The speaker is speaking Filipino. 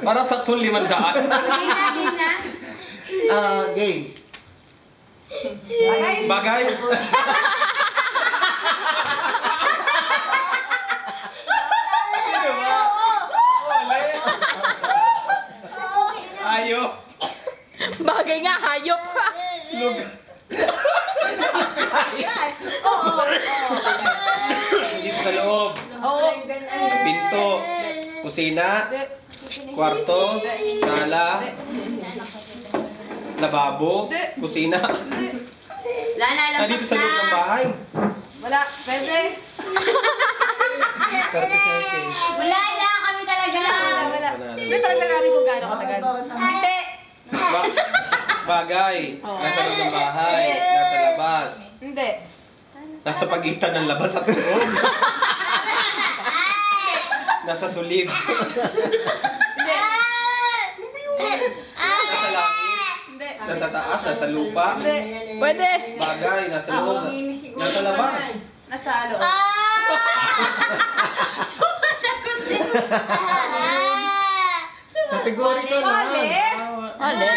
Para sa tul 500. Game na. Game. Bagay. Sino ba? Wala yan. Hayop. Bagay nga, hayop. Lugar. Dito sa loob. Pinto. Kusina. Kwarto. Sala. Lababo. Kusina. Dito sa loob ng bahay. Wala. Pwede. 30 seconds. Wala na. Kami talaga. Wala. Hindi talaga namin kung gaano katagal. Hindi. Bagay. Nasa loob ng bahay. Nasa labas. Hindi. Nasa pagitan ng labas at loob. Nasa sulib. Hindi. Nasa langit. Hindi. Nasa taas. Nasa lupa. Hindi. Pwede. Bagay. Nasa loob. Nasa labas. Nasa loob. Categorical na. Mali. Mali.